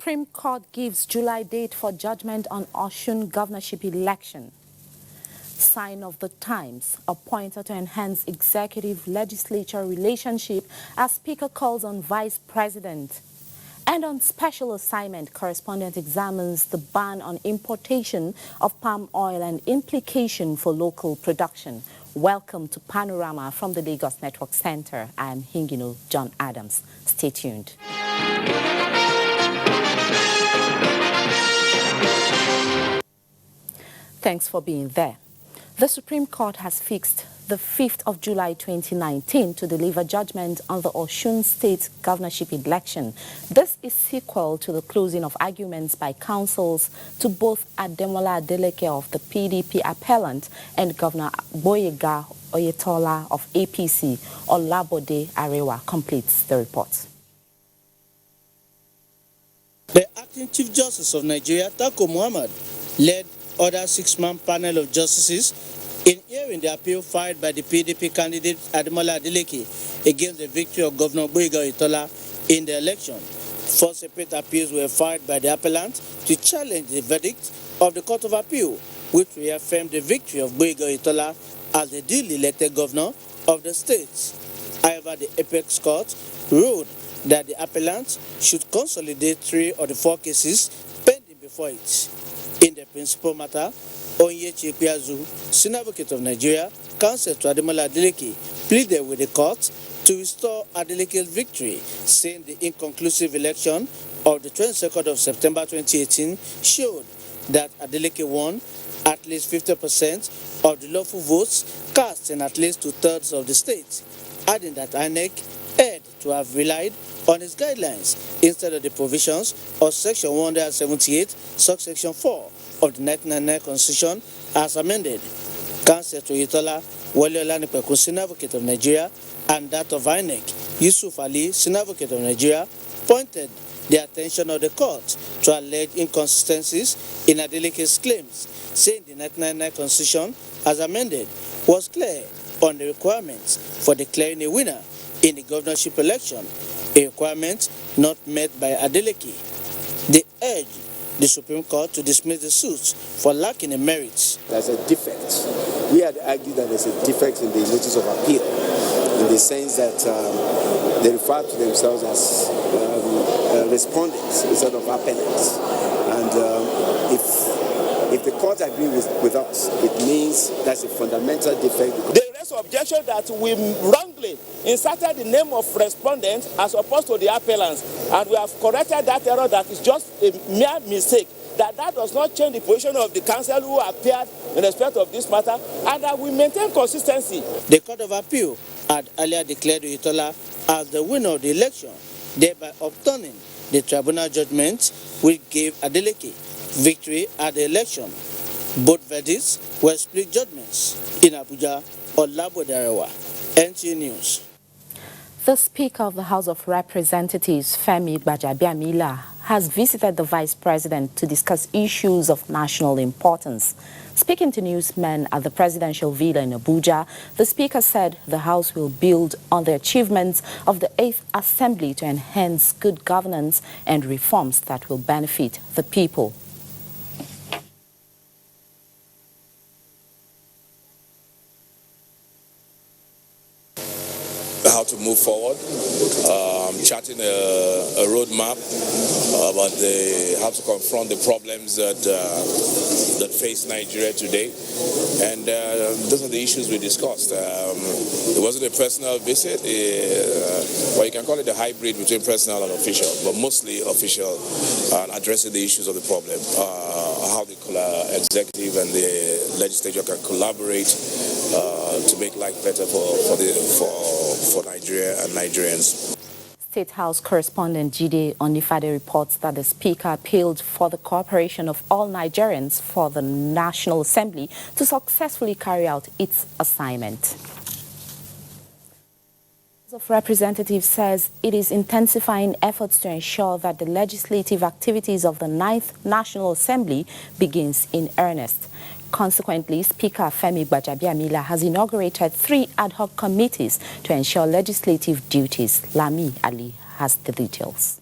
Supreme Court gives July date for judgment on Osun governorship election. Sign of the times, appointed to enhance executive-legislature relationship as Speaker calls on Vice President. And on special assignment, correspondent examines the ban on importation of palm oil and implication for local production. Welcome to Panorama from the Lagos Network Center. I am Hingino John Adams. Stay tuned. Thanks for being there. The Supreme Court has fixed the 5th of July 2019 to deliver judgment on the Osun State governorship election. This is sequel to the closing of arguments by counsels to both Ademola Adeleke of the PDP appellant and Governor Boyega Oyetola of APC. Olabode Arewa completes the report. The acting Chief Justice of Nigeria, Tako Muhammad, led other six-man panel of justices in hearing the appeal filed by the PDP candidate Ademola Adeleke against the victory of Governor Boyega Oyetola in the election. 4 separate appeals were filed by the appellant to challenge the verdict of the Court of Appeal, which reaffirmed the victory of Boyega Oyetola as the duly elected governor of the state. However, the Apex Court ruled that the appellant should consolidate 3 of the 4 cases pending before it. In the principal matter, Onyechi Piazu, Senior Advocate of Nigeria, counsel to Ademola Adeleke, pleaded with the court to restore Adeleke's victory, saying the inconclusive election of the 22nd of September 2018 showed that Adeleke won at least 50% of the lawful votes cast in at least 2/3 of the state, adding that INEC had to have relied on its guidelines instead of the provisions of Section 178, subsection 4 of the 1999 Constitution as amended. Counsel to Oyetola, Wale Olanipeku, Senior Advocate of Nigeria, and that of INEC, Yusuf Ali, Senior Advocate of Nigeria, pointed the attention of the court to alleged inconsistencies in Adeleke's claims, saying the 1999 Constitution as amended was clear on the requirements for declaring a winner in the governorship election, a requirement not met by Adeleke. They urged the Supreme Court to dismiss the suits for lacking in merits. There's a defect. We had argued that there's a defect in the notice of appeal, in the sense that they refer to themselves as respondents instead of appellants. And if the court agrees with us, it means that's a fundamental defect. The rest objection that we wrongly inserted the name of respondent as opposed to the appellants, and we have corrected that error. That is just a mere mistake. That does not change the position of the counsel who appeared in respect of this matter, and that we maintain consistency. The Court of Appeal had earlier declared Oyetola as the winner of the election, thereby overturning the tribunal judgment which gave Adeleke victory at the election. Both verdicts were split judgments. In Abuja, Olabode Arewa, NTA News. The Speaker of the House of Representatives, Femi Gbajabiamila, has visited the Vice President to discuss issues of national importance. Speaking to newsmen at the presidential villa in Abuja, the Speaker said the House will build on the achievements of the 8th Assembly to enhance good governance and reforms that will benefit the people. How to move forward, charting a roadmap about how to confront the problems that face Nigeria today, and those are the issues we discussed. It wasn't a personal visit, well, you can call it a hybrid between personal and official, but mostly official, addressing the issues of the problem, how the executive and the legislature can collaborate to make life better for Nigeria and Nigerians. State House correspondent Jide Onifade reports that the Speaker appealed for the cooperation of all Nigerians for the National Assembly to successfully carry out its assignment. The House of Representatives says it is intensifying efforts to ensure that the legislative activities of the 9th National Assembly begins in earnest. Consequently, Speaker Femi Gbajabiamila has inaugurated 3 ad hoc committees to ensure legislative duties. Lami Ali has the details.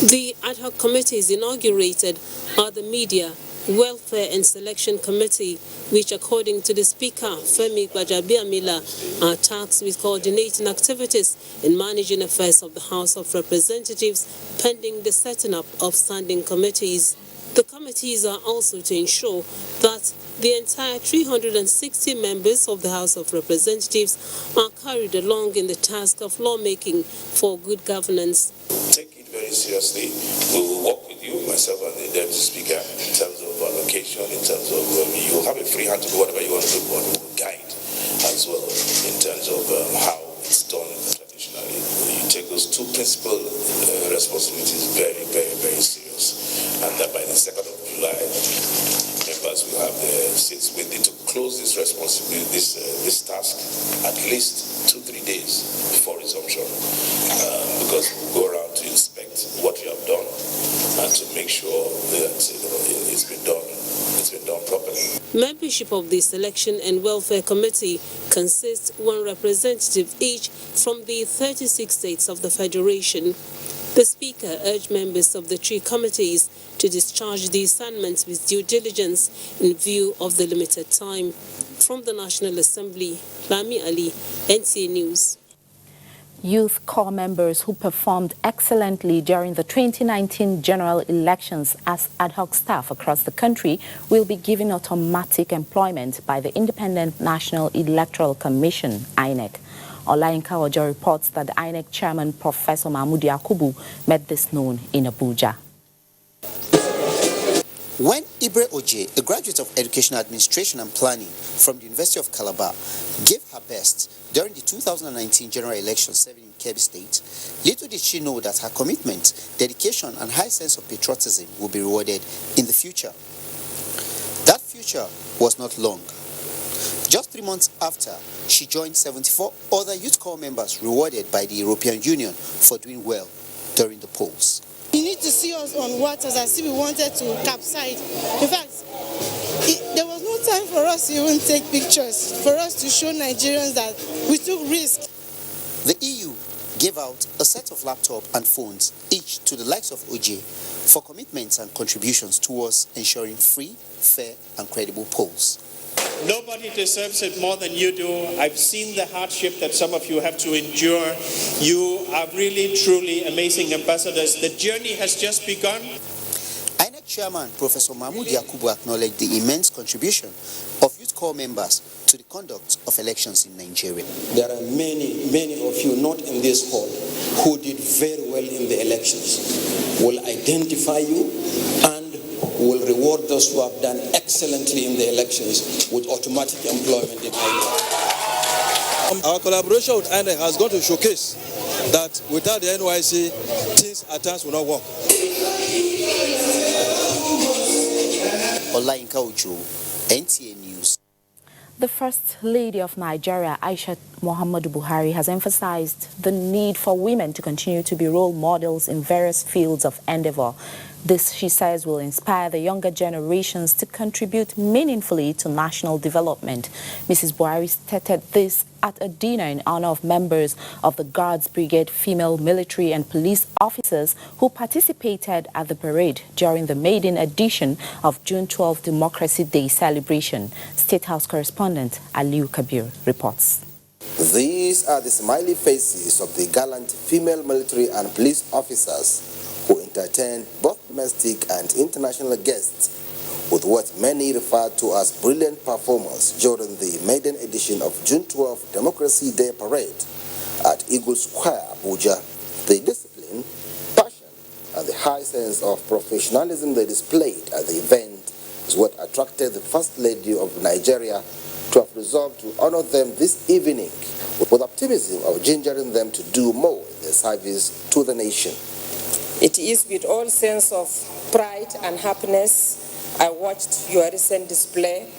The ad hoc committees inaugurated are the Media, Welfare and Selection Committee, which according to the Speaker, Femi Gbajabiamila, are tasked with coordinating activities and managing affairs of the House of Representatives pending the setting up of standing committees. The committees are also to ensure that the entire 360 members of the House of Representatives are carried along in the task of lawmaking for good governance. Take it very seriously. We will work with you, myself and the Deputy Speaker, in terms of allocation, in terms of you have a free hand to do whatever you want to do, but we will guide as well in terms of how it's done traditionally. You take those two principal responsibilities very, very, very serious, and that by the 2nd of July, members will have their seats. We need to close this responsibility, this task, at least 2-3 days before resumption, because we'll go around to inspect what you have done and to make sure that it's been done. It's been done properly. Membership of the Selection and Welfare Committee consists one representative each from the 36 states of the Federation. The Speaker urged members of the three committees to discharge the assignments with due diligence in view of the limited time. From the National Assembly, Lami Ali, NTA News. Youth corps members who performed excellently during the 2019 general elections as ad hoc staff across the country will be given automatic employment by the Independent National Electoral Commission, INEC. Olayinka Ojo reports that the INEC chairman, Professor Mahmoud Yakubu, made this known in Abuja. When Ibre Oje, a graduate of Education Administration and Planning from the University of Calabar, gave her best during the 2019 general election serving in Kebbi State, little did she know that her commitment, dedication, and high sense of patriotism will be rewarded in the future. That future was not long. Just 3 months after, she joined 74 other youth corps members rewarded by the European Union for doing well during the polls. You need to see us on waters as if we wanted to capsize. In fact, there was no time for us to even take pictures, for us to show Nigerians that we took risks. The EU gave out a set of laptops and phones, each to the likes of OJ, for commitments and contributions towards ensuring free, fair, and credible polls. Nobody deserves it more than you do. I've seen the hardship that some of you have to endure. You are really, truly amazing ambassadors. The journey has just begun. INEC Chairman Professor Mahmoud Yakubu acknowledged the immense contribution of youth corps members to the conduct of elections in Nigeria. There are many of you not in this hall who did very well in the elections. We'll identify you and will reward those who have done excellently in the elections with automatic employment in INEC. Our collaboration with INEC has gone to showcase that without the NYC, things at times will not work. Olayinka Ojo, NTA News. The First Lady of Nigeria, Aisha Muhammadu Buhari, has emphasized the need for women to continue to be role models in various fields of endeavor. This, she says, will inspire the younger generations to contribute meaningfully to national development. Mrs. Buhari stated this at a dinner in honor of members of the Guards Brigade female military and police officers who participated at the parade during the maiden edition of June 12 Democracy Day celebration. State House correspondent Aliu Kabir reports. These are the smiley faces of the gallant female military and police officers who entertained both domestic and international guests with what many refer to as brilliant performance during the maiden edition of June 12 Democracy Day Parade at Eagle Square, Abuja. The discipline, passion, and the high sense of professionalism they displayed at the event is what attracted the First Lady of Nigeria to have resolved to honor them this evening with optimism of gingering them to do more in their service to the nation. It is with all sense of pride and happiness I watched your recent display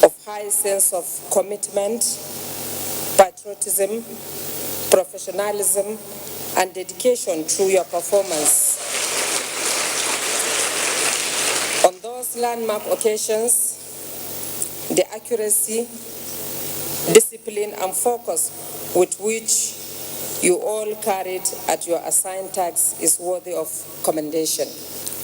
of high sense of commitment, patriotism, professionalism, and dedication through your performance. On those landmark occasions, the accuracy, discipline, and focus with which you all carried at your assigned tasks is worthy of commendation.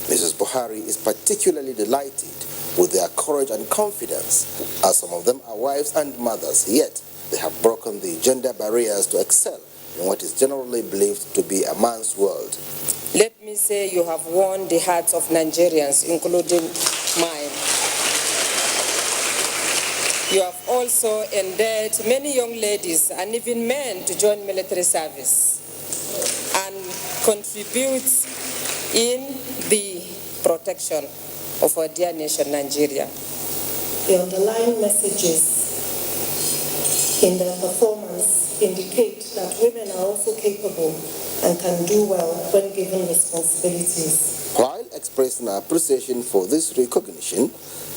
Mrs. Buhari is particularly delighted with their courage and confidence, as some of them are wives and mothers, yet they have broken the gender barriers to excel in what is generally believed to be a man's world. Let me say you have won the hearts of Nigerians, including mine. You have also endeared many young ladies and even men to join military service and contribute in the protection of our dear nation, Nigeria. The underlying messages in their performance indicate that women are also capable and can do well when given responsibilities. While expressing appreciation for this recognition,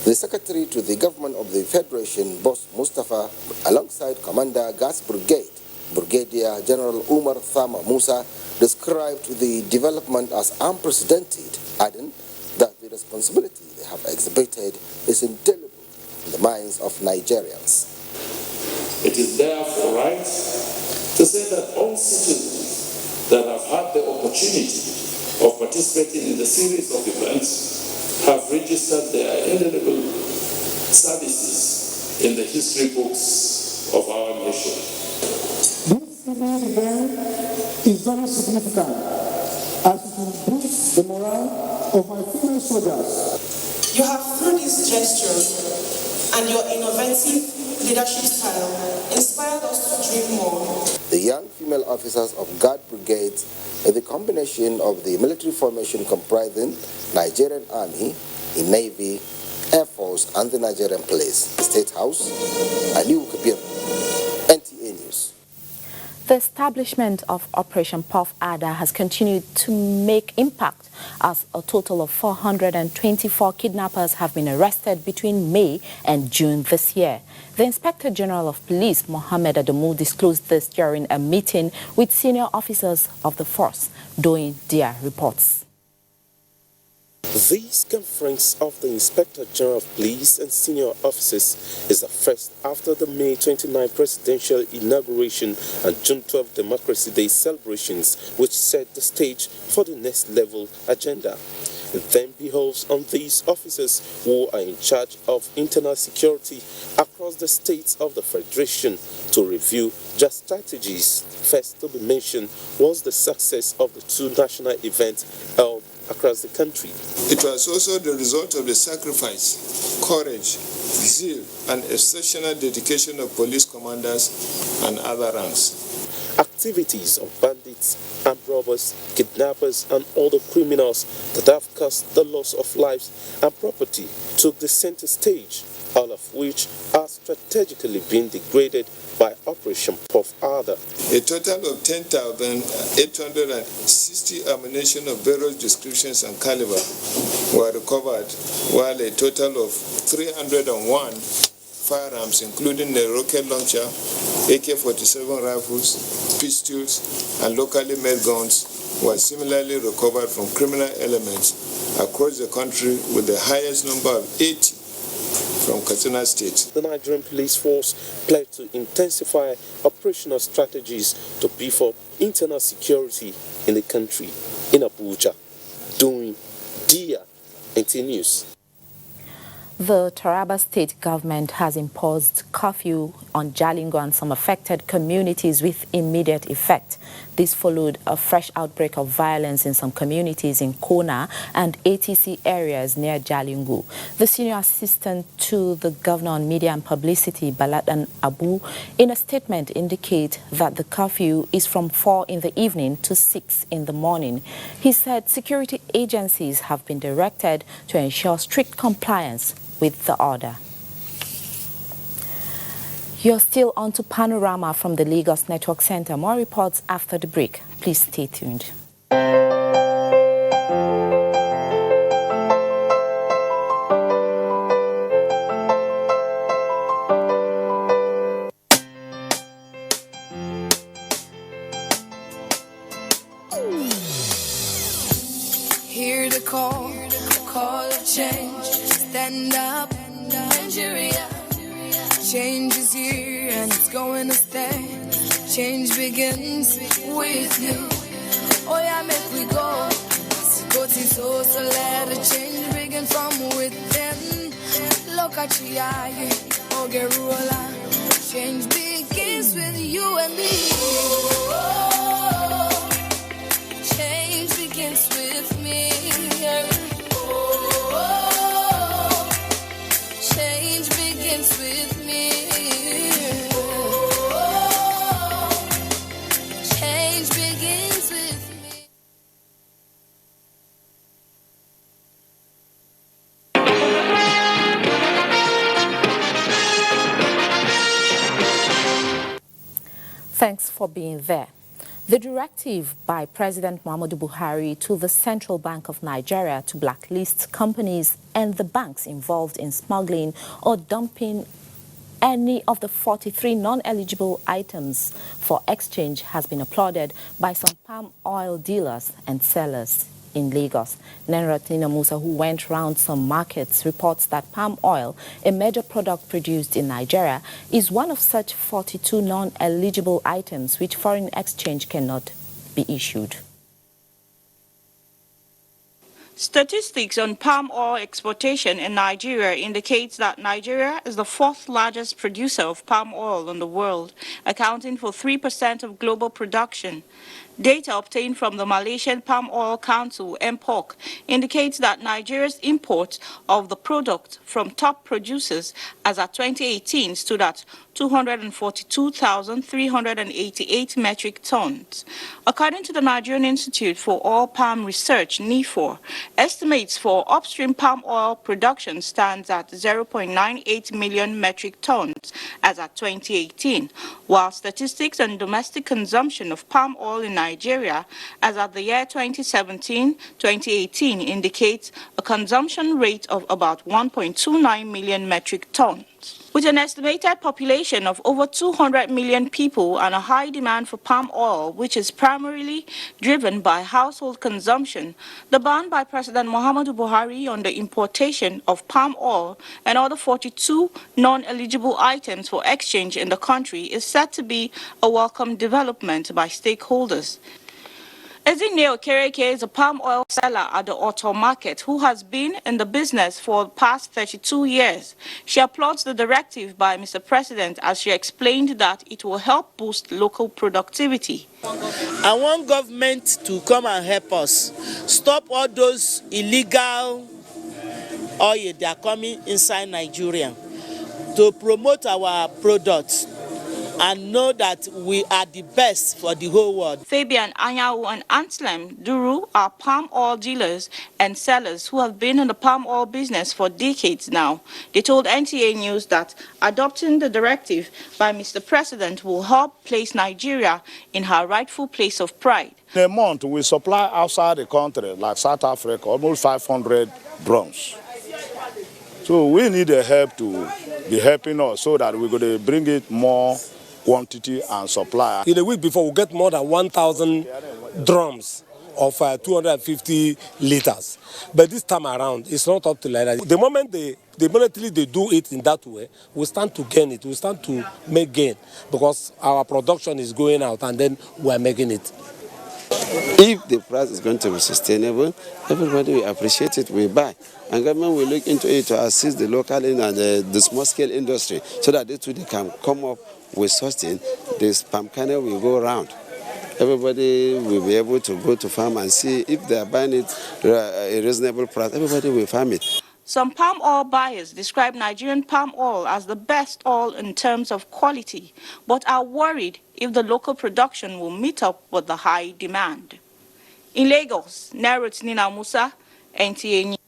the Secretary to the Government of the Federation, Boss Mustafa, alongside Commander Gas Brigade, Brigadier General Umar Thama Musa, described the development as unprecedented, adding that the responsibility they have exhibited is indelible in the minds of Nigerians. It is therefore right to say that all citizens that have had the opportunity of participating in the series of events have registered their indelible services in the history books of our nation. This event is very significant as it will boost the morale of my female soldiers. You have, through this gesture and your innovative leadership style, inspired us to dream more. The young female officers of Guard Brigades are the combination of the military formation comprising Nigerian Army, the Navy, Air Force, and the Nigerian Police. State House, Aliu Kabir, NTA News. The establishment of Operation Puff Adder has continued to make impact as a total of 424 kidnappers have been arrested between May and June this year. The Inspector General of Police, Mohammed Adamu, disclosed this during a meeting with senior officers of the force during their reports. This conference of the Inspector General of Police and senior officers is the first after the May 29 presidential inauguration and June 12 Democracy Day celebrations, which set the stage for the next level agenda. It then behoves on these officers who are in charge of internal security across the states of the Federation to review their strategies. First to be mentioned was the success of the two national events held across the country. It was also the result of the sacrifice, courage, zeal, and exceptional dedication of police commanders and other ranks. Activities of bandits, armed robbers, kidnappers, and other criminals that have caused the loss of lives and property took the center stage, all of which are strategically being degraded by Operation Puff Adder. A total of 10,860 ammunition of various descriptions and caliber were recovered, while a total of 301 firearms, including a rocket launcher, AK-47 rifles, pistols, and locally made guns, were similarly recovered from criminal elements across the country, with the highest number of 80 from Katsina State. The Nigerian Police Force pledged to intensify operational strategies to beef up internal security in the country. In Abuja, doing NTA News. The Taraba state government has imposed curfew on Jalingo and some affected communities with immediate effect. This followed a fresh outbreak of violence in some communities in Kona and ATC areas near Jalingo. The senior assistant to the governor on media and publicity, Baladan Abu, in a statement indicate that the curfew is from 4 in the evening to 6 in the morning. He said security agencies have been directed to ensure strict compliance with the order. You're still on to Panorama from the Lagos Network Center. More reports after the break. Please stay tuned. Hear the call of change. Stand up, Nigeria. Change is here and it's going to stay. change begins with you. Oh yeah, make we go. Go so let a change begin from within. Look at you, oh Gerula. Change begins with you and me. Oh, change begins with me. Oh, change begins with me. Oh, change begins with me. Thanks for being there. The directive by President Muhammadu Buhari to the Central Bank of Nigeria to blacklist companies and the banks involved in smuggling or dumping any of the 43 non-eligible items for exchange has been applauded by some palm oil dealers and sellers in Lagos. Nenratina Musa, who went round some markets, reports that palm oil, a major product produced in Nigeria, is one of such 42 non-eligible items which foreign exchange cannot be issued. Statistics on palm oil exportation in Nigeria indicates that Nigeria is the fourth largest producer of palm oil in the world, accounting for 3% of global production. Data obtained from the Malaysian Palm Oil Council, MPOC, indicates that Nigeria's imports of the product from top producers as at 2018 stood at 242,388 metric tons. According to the Nigerian Institute for Oil Palm Research, NIFOR, estimates for upstream palm oil production stands at 0.98 million metric tons as at 2018, while statistics on domestic consumption of palm oil in Nigeria as at the year 2017-2018 indicates a consumption rate of about 1.29 million metric tons. With an estimated population of over 200 million people and a high demand for palm oil, which is primarily driven by household consumption, the ban by President Muhammadu Buhari on the importation of palm oil and other 42 non-eligible items for exchange in the country is said to be a welcome development by stakeholders. Ezinne Okereke is a palm oil seller at the Auto Market who has been in the business for the past 32 years. She applauds the directive by Mr. President as she explained that it will help boost local productivity. I want government to come and help us. Stop all those illegal oil that are coming inside Nigeria to promote our products and know that we are the best for the whole world. Fabian Anyawu and Anslem Duru are palm oil dealers and sellers who have been in the palm oil business for decades now. They told NTA News that adopting the directive by Mr. President will help place Nigeria in her rightful place of pride. In a month, we supply outside the country, like South Africa, almost 500 drums. So we need the help to be helping us so that we're going to bring it more quantity and supply. In a week before, we get more than 1,000 drums of 250 liters. But this time around, it's not up to like that. The moment they do it in that way, we stand to gain it. We stand to make gain because our production is going out and then we are making it. If the price is going to be sustainable, everybody will appreciate it, will buy. And government will look into it to assist the local and the small-scale industry so that they too can come up with sustain. This palm kernel will go around. Everybody will be able to go to farm and see if they are buying it at a reasonable price. Everybody will farm it. Some palm oil buyers describe Nigerian palm oil as the best oil in terms of quality, but are worried if the local production will meet up with the high demand. In Lagos, Nenratina Musa, NTA News.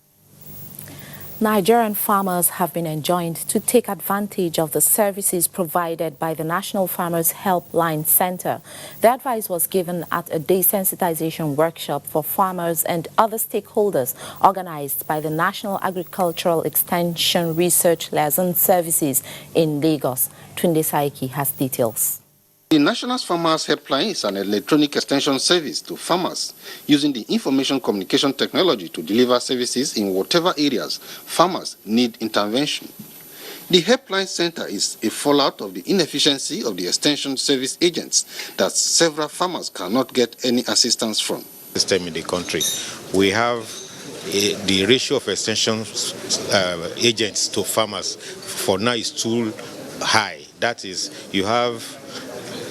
Nigerian farmers have been enjoined to take advantage of the services provided by the National Farmers Helpline Center. The advice was given at a desensitization workshop for farmers and other stakeholders organized by the National Agricultural Extension Research Liaison Services in Lagos. Tunde Saiki has details. The National Farmers Helpline is an electronic extension service to farmers using the information communication technology to deliver services in whatever areas farmers need intervention. The Helpline Center is a fallout of the inefficiency of the extension service agents that several farmers cannot get any assistance from. System in the country, we have the ratio of extension agents to farmers for now is too high. That is, you have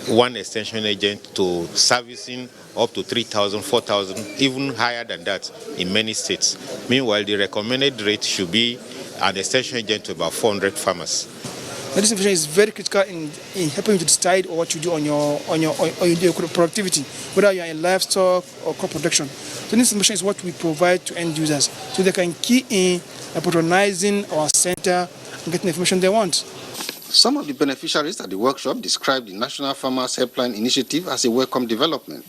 one extension agent to servicing up to 3,000, 4,000, even higher than that in many states. Meanwhile, the recommended rate should be an extension agent to about 400 farmers. This information is very critical in helping you to decide what you do on your productivity, whether you are in livestock or crop production. So this information is what we provide to end users, so they can key in patronizing our center and getting the information they want. Some of the beneficiaries at the workshop described the National Farmers Helpline Initiative as a welcome development,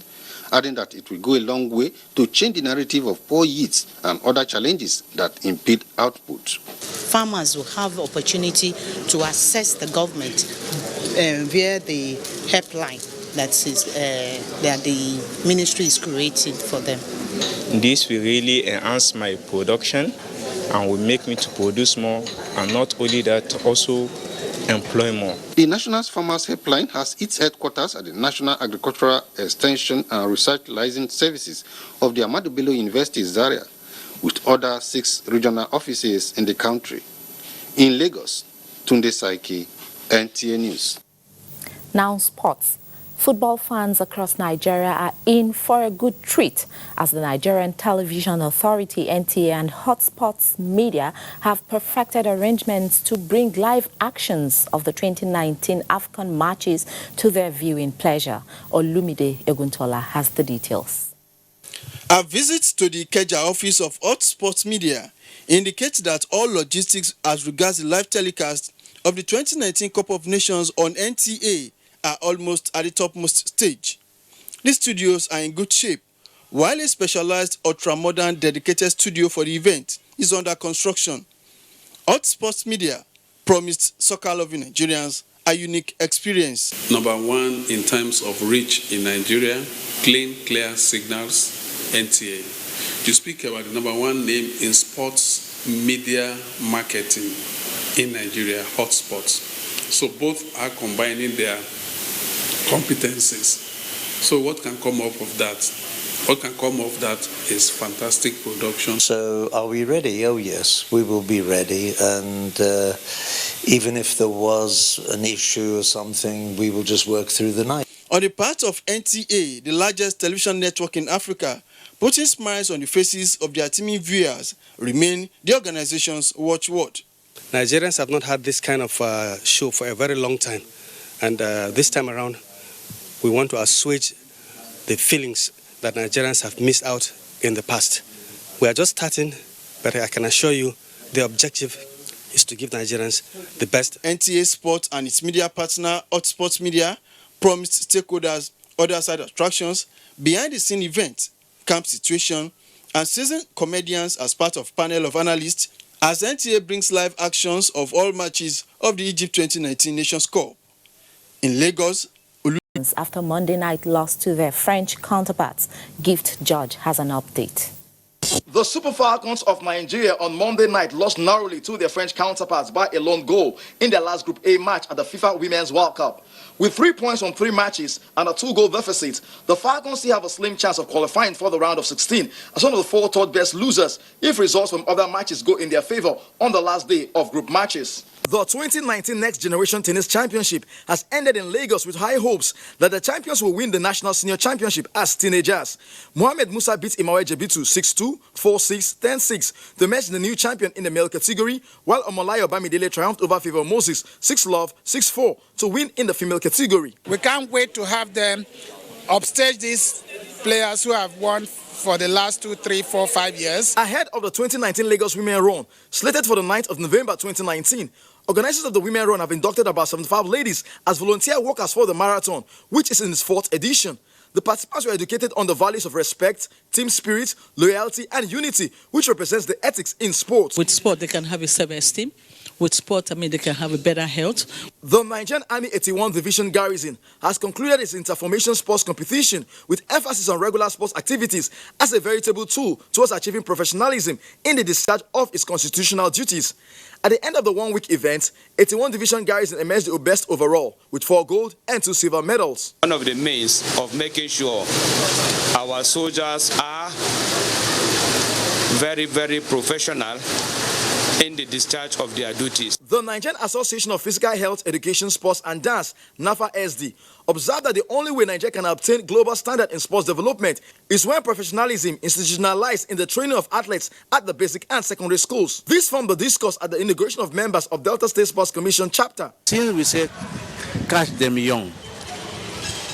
adding that it will go a long way to change the narrative of poor yields and other challenges that impede output. Farmers will have the opportunity to access the government via the helpline that the ministry is creating for them. This will really enhance my production and will make me to produce more, and not only that, also employ more. The National Farmers Helpline has its headquarters at the National Agricultural Extension and Research Licensing Services of the Ahmadu Bello University Zaria, with other 6 regional offices in the country. In Lagos, Tunde Saiki, NTA News. Now sports. Football fans across Nigeria are in for a good treat as the Nigerian Television Authority, NTA, and Hotspots Media have perfected arrangements to bring live actions of the 2019 AFCON matches to their viewing pleasure. Olumide Eguntola has the details. A visit to the Ikeja office of Hotspots Media indicates that all logistics as regards the live telecast of the 2019 Cup of Nations on NTA are almost at the topmost stage. These studios are in good shape, while a specialized ultra-modern dedicated studio for the event is under construction. Hotspots Media promised soccer-loving Nigerians a unique experience. Number one in terms of reach in Nigeria, clean, clear signals, NTA. You speak about the number one name in sports media marketing in Nigeria, Hotspots. So both are combining their competencies. So what can come up of that? What can come of that is fantastic production. So are we ready? Oh yes, we will be ready. And even if there was an issue or something, we will just work through the night. On the part of NTA, the largest television network in Africa, putting smiles on the faces of their teeming viewers remain the organization's watchword. Nigerians have not had this kind of show for a very long time. And this time around, we want to assuage the feelings that Nigerians have missed out in the past. We are just starting, but I can assure you the objective is to give Nigerians the best. NTA Sport and its media partner, Hotspots Media, promised stakeholders other side attractions, behind-the-scene events, camp situation, and seasoned comedians as part of panel of analysts as NTA brings live actions of all matches of the Egypt 2019 Nations Cup. In Lagos, after Monday night loss to their French counterparts, Gift George has an update. The Super Falcons of Nigeria on Monday night lost narrowly to their French counterparts by a lone goal in their last Group A match at the FIFA Women's World Cup. With 3 points from 3 matches and a 2-goal deficit, the Falcons still have a slim chance of qualifying for the round of 16 as one of the 4 third-best losers if results from other matches go in their favor on the last day of group matches. The 2019 Next Generation Tennis Championship has ended in Lagos with high hopes that the champions will win the National Senior Championship as teenagers. Mohamed Musa beat Imawe Jebitu 6-2, 4-6, 10-6 to emerge the new champion in the male category, while Omolayo Bamidele triumphed over Favor Moses 6-love, 6-4 to win in the female category. We can't wait to have them upstage these players who have won for the last 2, 3, 4, 5 years. Ahead of the 2019 Lagos Women Run, slated for the 9th of November 2019, organizers of the Women Run have inducted about 75 ladies as volunteer workers for the marathon, which is in its 4th edition. The participants were educated on the values of respect, team spirit, loyalty, and unity, which represents the ethics in sport. With sport, they can have a self-esteem. with sport, they can have a better health. The Nigerian Army 81 Division Garrison has concluded its interformation sports competition with emphasis on regular sports activities as a veritable tool towards achieving professionalism in the discharge of its constitutional duties. At the end of the one-week event, 81 Division Garrison emerged the best overall with 4 gold and 2 silver medals. One of the means of making sure our soldiers are very, very professional in the discharge of their duties. The Nigerian Association of Physical Health, Education, Sports and Dance, NAFA-SD, observed that the only way Nigeria can obtain global standard in sports development is when professionalism institutionalized in the training of athletes at the basic and secondary schools. This formed the discourse at the inauguration of members of Delta State Sports Commission chapter. Since we say catch them young,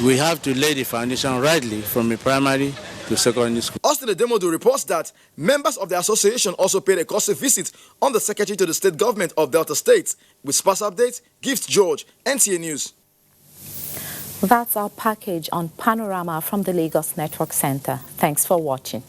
we have to lay the foundation rightly from a primary to secondary school. Austin Edemodu reports that members of the association also paid a courtesy visit on the secretary to the state government of Delta State. With Sparse Updates, Gift George, NTA News. That's our package on Panorama from the Lagos Network Center. Thanks for watching.